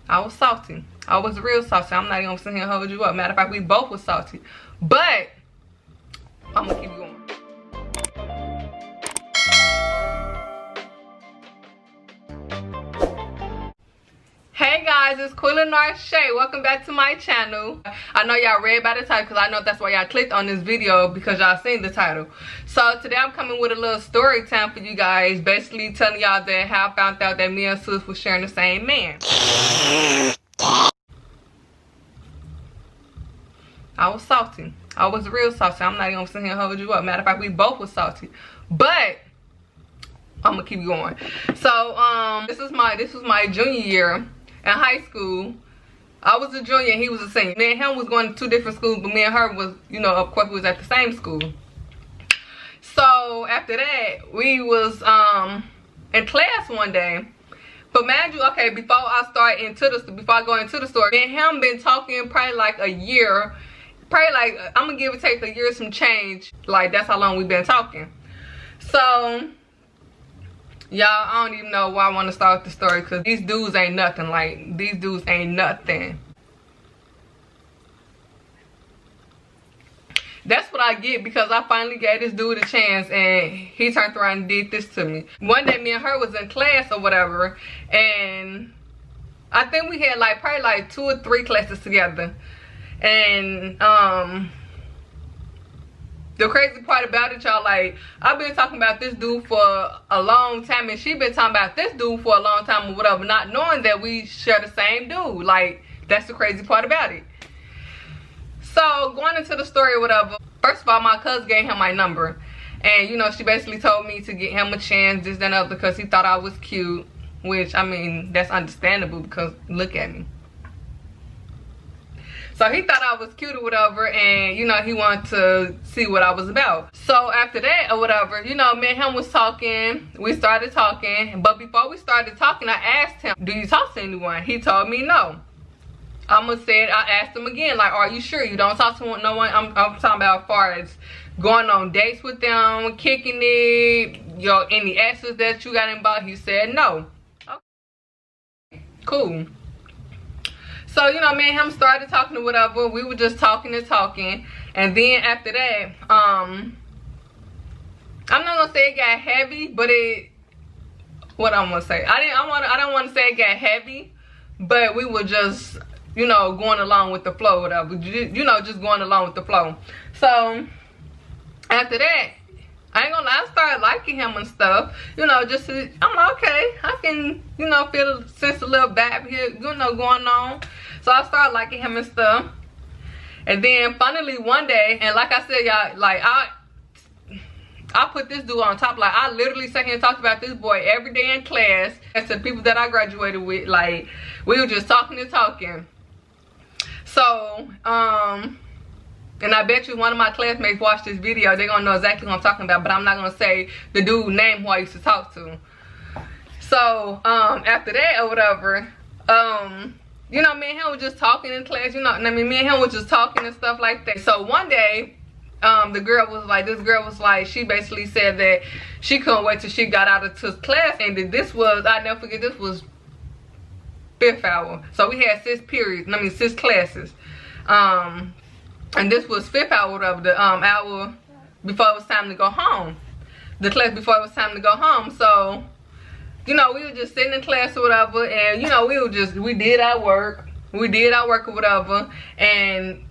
I was salty. I was real salty. I'm not even gonna sit here and hold you up. Matter of fact, we both was salty. But I'm gonna keep going. Hey guys, it's quelanarsha. Welcome back to my channel. I know y'all read by the title because I know that's why y'all clicked on this video, because y'all seen the title. So today I'm coming with a little story time for you guys, basically telling y'all that how I found out that me and sis was sharing the same man. I was salty. I was real salty. I'm not even gonna sit here and hold you up. Matter of fact, we both was salty. But I'm gonna keep going. So this was my junior year in high school. I was a junior and he was a senior. Me and him was going to two different schools, but me and her was, you know, of course we was at the same school. So after that, we was in class one day. But mind you, okay, before I go into the story, me and him been talking probably like a year. Probably like, I'm gonna give or take a year some change. Like, that's how long we've been talking. So y'all, I don't even know why I want to start the story, because these dudes ain't nothing. Like, these dudes ain't nothing. That's what I get, because I finally gave this dude a chance and he turned around and did this to me. One day me and her was in class or whatever, and I think we had like probably like 2 or 3 classes together. And the crazy part about it, y'all, like, I've been talking about this dude for a long time, and she been talking about this dude for a long time or whatever, not knowing that we share the same dude. Like, that's the crazy part about it. So, going into the story or whatever, first of all, my cousin gave him my number. And, you know, she basically told me to get him a chance, this, that, and other, because he thought I was cute. Which, I mean, that's understandable, because look at me. So he thought I was cute or whatever, and, you know, he wanted to see what I was about. So after that or whatever, you know, me and him was talking. We started talking. But before we started talking, I asked him, do you talk to anyone? He told me no. I asked him again, like, are you sure you don't talk to no one? I'm talking about as far as going on dates with them, kicking it, any exes that you got involved. He said no. Okay, cool. So, you know, me and him started talking or whatever. We were just talking and talking. And then after that, I'm not gonna say it got heavy, but what I'm gonna say, I don't want to say it got heavy, but we were just, you know, going along with the flow, whatever. You know, just going along with the flow. So after that, I ain't gonna lie, I started liking him and stuff. You know, just I'm like, okay, I can, you know, sense a little vibe here, you know, going on. So I started liking him and stuff. And then finally one day, and like I said, y'all, like I put this dude on top. Like, I literally sat here and talked about this boy every day in class. And to the people that I graduated with, like, we were just talking and talking. So, and I bet you one of my classmates watched this video. They're gonna know exactly what I'm talking about, but I'm not gonna say the dude's name who I used to talk to. So, after that or whatever, you know, me and him was just talking in class, you know, I mean, me and him was just talking and stuff like that. So one day, this girl was like, she basically said that she couldn't wait till she got out of class, and that this was, I never forget, this was 5th hour. So we had 6 periods, 6 classes. And this was 5th hour of the hour before it was time to go home. The class before it was time to go home. So, you know, we were just sitting in class or whatever, and, you know, we did our work. We did our work or whatever, and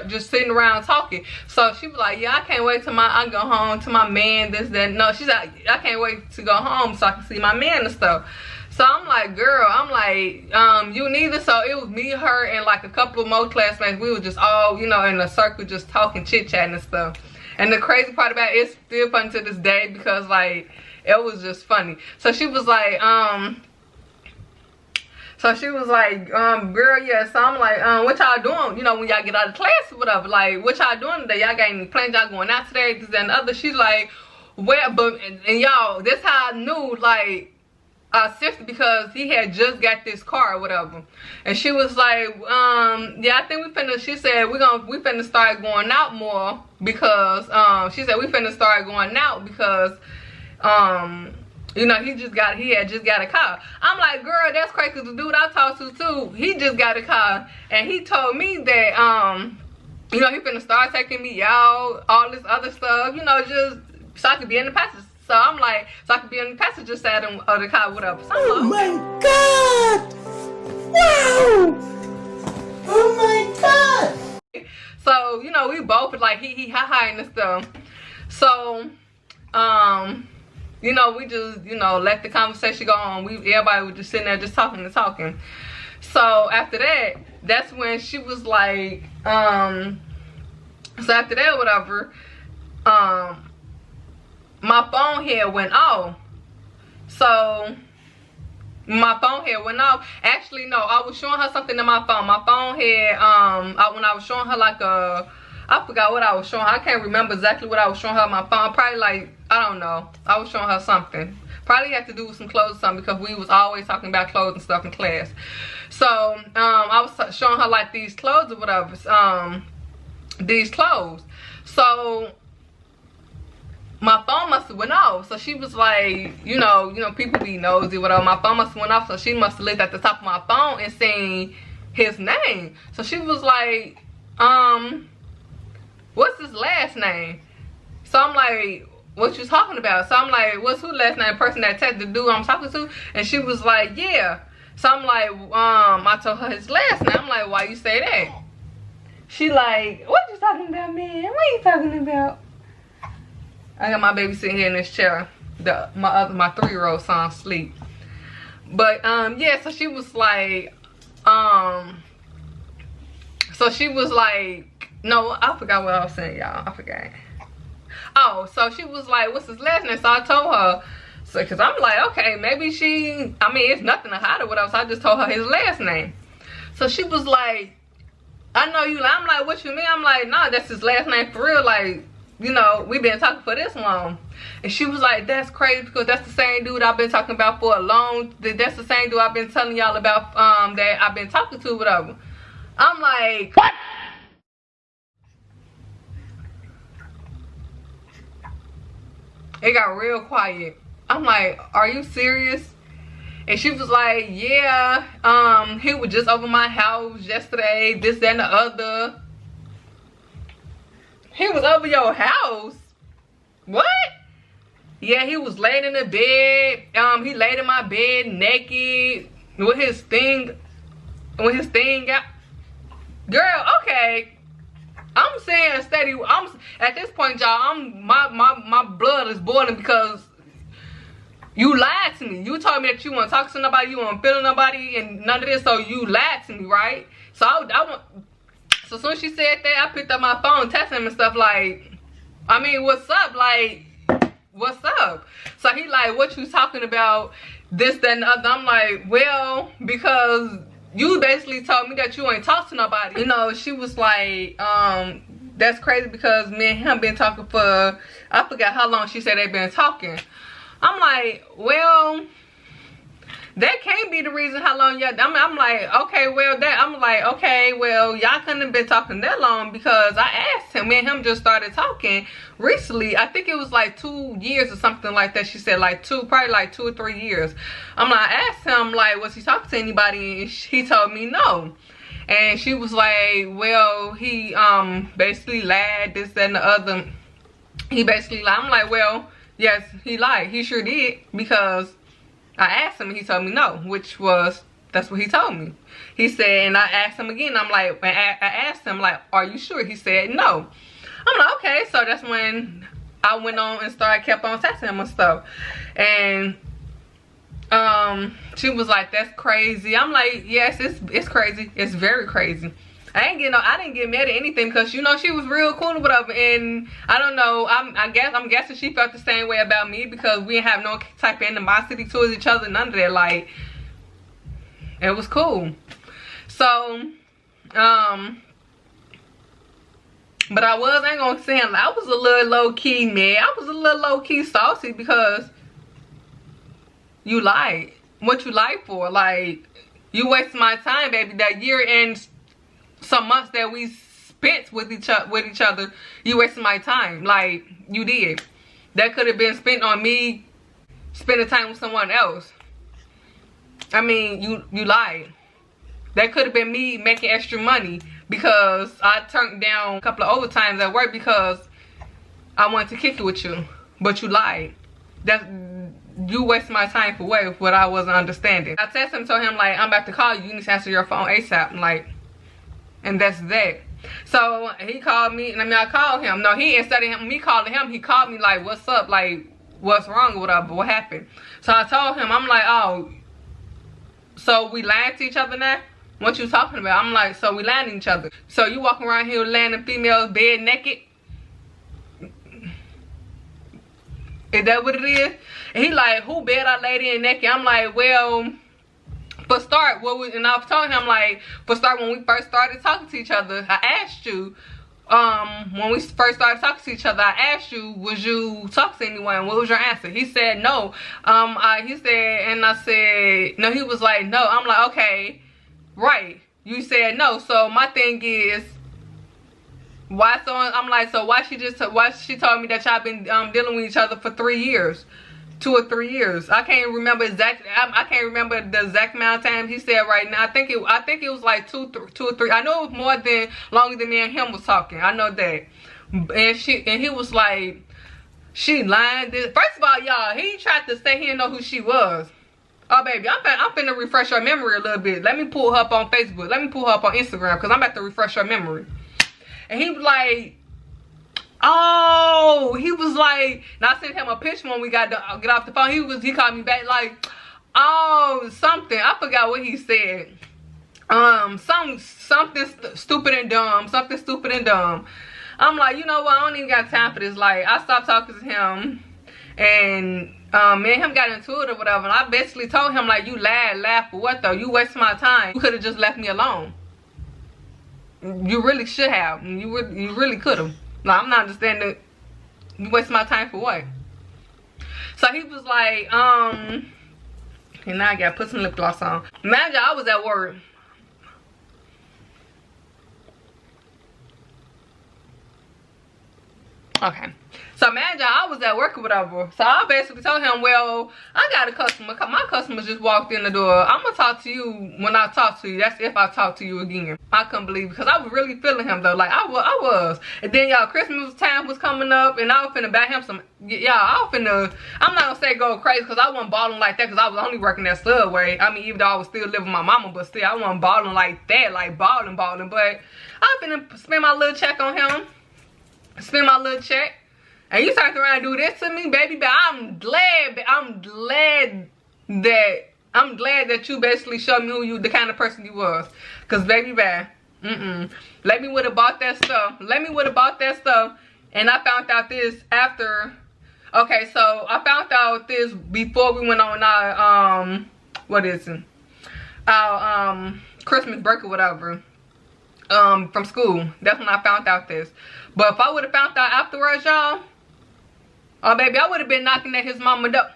just sitting around talking. So she was like, yeah, I can't wait till I go home to my man, this, that. No, she's like, I can't wait to go home so I can see my man and stuff. So I'm like, girl, I'm like, you neither. So it was me, her, and like a couple of more classmates. We were just all, you know, in a circle, just talking, chit-chatting and stuff. And the crazy part about it, it's still funny to this day, because, like, it was just funny. So she was like, girl, yeah. So I'm like, what y'all doing, you know, when y'all get out of class or whatever? Like, what y'all doing today? Y'all got any plans? Y'all going out today? This and the other. She's like, well, but, and y'all, this how I knew, like, sister, because he had just got this car or whatever. And she was like, yeah, I think she said we finna start going out more, because she said we finna start going out because you know, he had just got a call. I'm like, girl, that's crazy, because the dude I talked to too, he just got a call, and he told me that you know, he finna start taking me out, all this other stuff, you know, just so I could be in the passenger. So I'm like, so I could be in the passenger side of the car, whatever. So oh my God! Wow! Oh my God! So, you know, we both like he hi and stuff. So, you know, we just, you know, let the conversation go on. Everybody was just sitting there just talking and talking. So after that, that's when she was like, so after that, whatever, my phone here went off. So my phone here went off. Actually, no, I was showing her something in my phone. My phone here, when I was showing her like I forgot what I was showing her. I can't remember exactly what I was showing her on my phone. Probably like, I don't know. I was showing her something. Probably had to do with some clothes or something, because we was always talking about clothes and stuff in class. So I was showing her like these clothes or whatever. These clothes. So my phone must have went off. So she was like, you know, people be nosy, whatever. My phone must have went off, so she must have looked at the top of my phone and seen his name. So she was like, what's his last name? So I'm like, what you talking about? So I'm like, what's who last name? Person that texted the dude I'm talking to? And she was like, yeah. So I'm like, I told her his last name. I'm like, why you say that? She like, what you talking about, man? What you talking about? I got my baby sitting here in this chair. My 3-year-old son sleep. But yeah, so she was like, so she was like, no, I forgot what I was saying, y'all. I forgot. Oh, so she was like, what's his last name? So I told her, so because I'm like, okay, maybe she, I mean, it's nothing to hide or whatever. So I just told her his last name. So she was like, I know you. I'm like, what you mean? I'm like, nah, that's his last name for real. Like, you know, we've been talking for this long. And she was like, that's crazy, because that's the same dude I've been talking about for a long, that's the same dude I've been telling y'all about, that I've been talking to, whatever. I'm like, what? It got real quiet. I'm like, are you serious? And she was like, yeah, he was just over my house yesterday, this, that, and the other. He was over your house? What? Yeah, he was laying in the bed. He laid in my bed naked with his thing out. Girl, okay. I'm saying steady. At this point, y'all, my blood is boiling, because you lied to me. You told me that you want to talk to nobody, you want to feel nobody, and none of this. So you lied to me, right? So so as soon as she said that, I picked up my phone, texting him and stuff like, I mean, what's up? Like, what's up? So he like, what you talking about? This, that, and the other. I'm like, well, because you basically told me that you ain't talked to nobody. You know, she was like, that's crazy, because me and him been talking for, I forgot how long she said they been talking. I'm like, well, that can't be the reason how long y'all, I'm like, okay, well, I'm like, okay, well, y'all couldn't have been talking that long, because I asked him, me and him just started talking recently. I think it was like 2 years or something like that. She said like probably like 2 or 3 years. I'm like, I asked him, like, was he talking to anybody? And he told me no. And she was like, well, he basically lied, this, that, and the other. He basically lied. I'm like, well, yes, he lied. He sure did, because I asked him and he told me no, that's what he told me. He said, and I asked him again, I'm like, I asked him, like, are you sure? He said no. I'm like, okay. So that's when I went on and kept on texting him and stuff. And she was like, that's crazy. I'm like, yes, it's crazy. It's very crazy. I didn't get mad at anything, because, you know, she was real cool or whatever. And I don't know, I'm guessing she felt the same way about me, because we didn't have no type of animosity towards each other, none of that. Like, it was cool. So, but I ain't gonna say, I was a little low-key mad. I was a little low-key saucy, because you lied. What you lied for? Like, you wasted my time, baby. That year and some months that we spent with each other, you wasted my time. Like, you did. That could have been spent on me spending time with someone else. I mean, you lied. That could have been me making extra money because I turned down a couple of overtimes at work because I wanted to kick it with you. But you lied. You wasted my time for what I wasn't understanding. I texted him, told him like, I'm about to call you. You need to answer your phone ASAP. Like, and that's that. So he called me, and I called him. No, instead of me calling him, he called me like, what's up? Like, what's wrong or whatever? What happened? So I told him, I'm like, oh, so we lying to each other now? What you talking about? I'm like, so we lying to each other. So you walking around here landing females bed naked? Is that what it is? And he like, who bed I laid in naked? I'm like, well, for start, and I was telling him like, for start, when we first started talking to each other, I asked you, when we first started talking to each other, I asked you, would you talk to anyone? What was your answer? He said no. He said, and I said no. He was like no. I'm like, okay, right. You said no. So my thing is, why? So I'm like, so why she told me that y'all been dealing with each other for 3 years, 2 or 3 years. I can't remember exactly. I can't remember the exact amount of times he said right now. I think it was like 2 or 3. I know it was longer than me and him was talking. I know that. And he was like, she lying. First of all, y'all, he tried to say he didn't know who she was. Oh baby, I'm finna refresh your memory a little bit. Let me pull her up on Facebook. Let me pull her up on Instagram because I'm about to refresh her memory. And he was like, oh, he was like, and I sent him a picture when we get off the phone. He called me back like, oh, something. I forgot what he said. Something stupid and dumb. Something stupid and dumb. I'm like, you know what? I don't even got time for this. Like, I stopped talking to him, and me and him got into it or whatever. And I basically told him like, you laugh for what though? You wasted my time. You could have just left me alone. You really should have. You really could have. Like, I'm not understanding. You waste my time for what? So he was like, and now I gotta put some lip gloss on. Imagine I was at work. Okay. So imagine I was at work or whatever. So I basically told him, well, I got a customer. My customer just walked in the door. I'm gonna talk to you when I talk to you. That's if I talk to you again. I couldn't believe it because I was really feeling him though. Like I was. And then y'all, Christmas time was coming up, and I was finna buy him some. Y'all, I'm not gonna say go crazy because I wasn't balling like that because I was only working at Subway. I mean, even though I was still living with my mama, but still I wasn't balling like that, like balling. But I finna spend my little check on him. Spend my little check. And you turned around and do this to me, baby. But I'm glad that you basically showed me who the kind of person you was. Cause baby, let me would have bought that stuff. And I found out this after. Okay, so I found out this before we went on our our Christmas break or whatever. From school. That's when I found out this. But if I would have found out afterwards, y'all, oh baby, I would have been knocking at his mama door.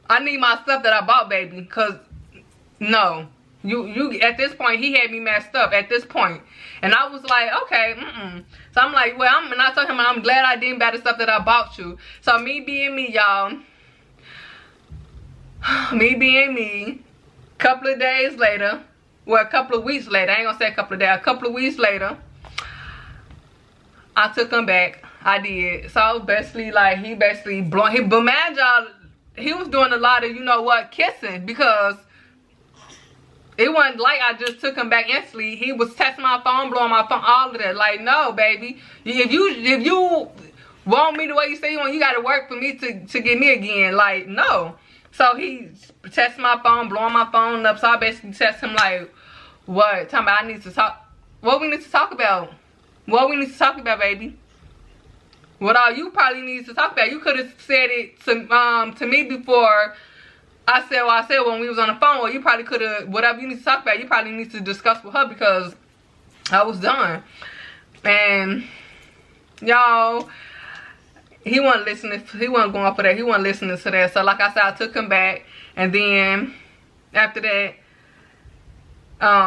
I need my stuff that I bought, baby. Cause no. You at this point he had me messed up at this point. And I was like, okay, So I'm like, well, and I told him I'm glad I didn't buy the stuff that I bought you. So me being me, y'all. Me being me. Couple of days later. Well, a couple of weeks later. I ain't gonna say a couple of days. A couple of weeks later. I took him back. I did. So basically, like, but man, y'all, he was doing a lot of, you know what, kissing, because it wasn't like I just took him back instantly. He was texting my phone, blowing my phone, all of that. Like, no, baby. If you want me the way you say you want, you gotta work for me to get me again. Like, no. So he texted my phone, blowing my phone up. So I basically texted him like, what? Talking about I need to talk. What we need to talk about? What we need to talk about, baby? What all you probably need to talk about? You could have said it to me before I said what I said when we was on the phone. Or you probably could have, whatever you need to talk about, you probably need to discuss with her because I was done. And y'all, he wasn't listening. He wasn't going for that. He wasn't listening to that. So like I said, I took him back. And then after that,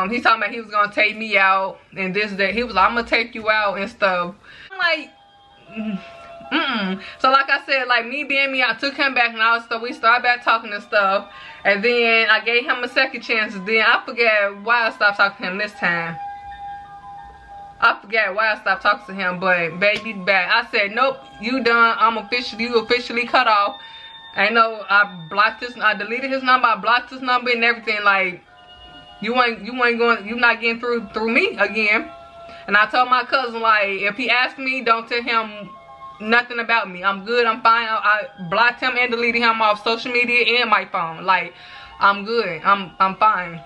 he talking about he was gonna take me out and this, that. He was like, I'm gonna take you out and stuff. I'm like, So like I said, like me being me, I took him back and we started back talking and stuff. And then I gave him a second chance. Then I forget why I stopped talking to him this time. I forget why I stopped talking to him, but baby back. I said, nope, you done. You officially cut off. I know I deleted his number, I blocked his number and everything. Like you not getting through me again. And I told my cousin, like, if he asks me, don't tell him nothing about me. I'm good, I'm fine. I blocked him and deleted him off social media and my phone. Like, I'm good, I'm fine.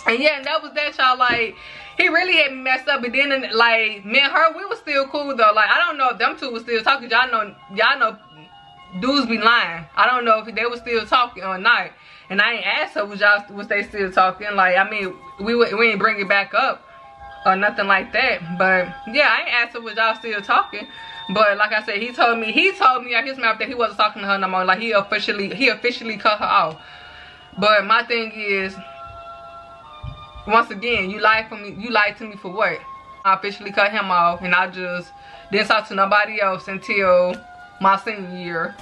And yeah, and that was that, y'all. Like, he really had me messed up. But then, like, me and her, we was still cool though. Like, I don't know if them two was still talking. Y'all know dudes be lying. I don't know if they were still talking or not. And I ain't asked her was they still talking. Like, I mean, we ain't bring it back up or nothing like that. But yeah, I ain't asked her was y'all still talking. But like I said, he told me out his mouth that he wasn't talking to her no more. Like, he officially cut her off. But my thing is, once again, you lied to me for what? I officially cut him off, and I just didn't talk to nobody else until my senior year.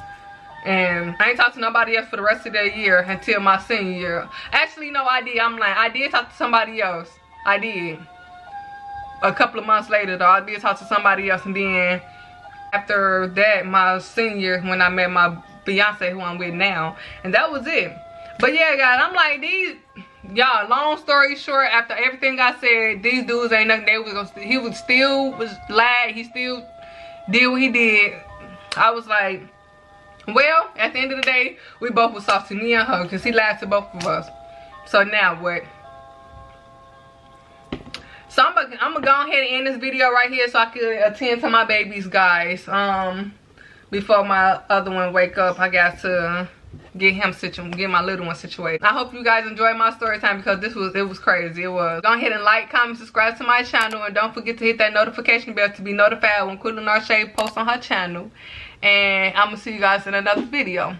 And I ain't talked to nobody else for the rest of the year until my senior year. Actually, no, I did. I'm lying. I did talk to somebody else. I did. A couple of months later, though, I did talk to somebody else. And then after that, my senior year, when I met my fiance, who I'm with now. And that was it. But yeah, guys, I'm like, y'all, long story short, after everything I said, these dudes ain't nothing. He was lied. He still did what he did. I was like, well, at the end of the day, we both was soft to me and her, because he lied to both of us. So now what? So I'm gonna go ahead and end this video right here so I could attend to my babies, guys. Before my other one wake up, I got to get my little one situated. I hope you guys enjoyed my story time, because it was crazy. It was. Go ahead and like, comment, subscribe to my channel, and don't forget to hit that notification bell to be notified when quelanarsha posts on her channel. And I'm gonna see you guys in another video.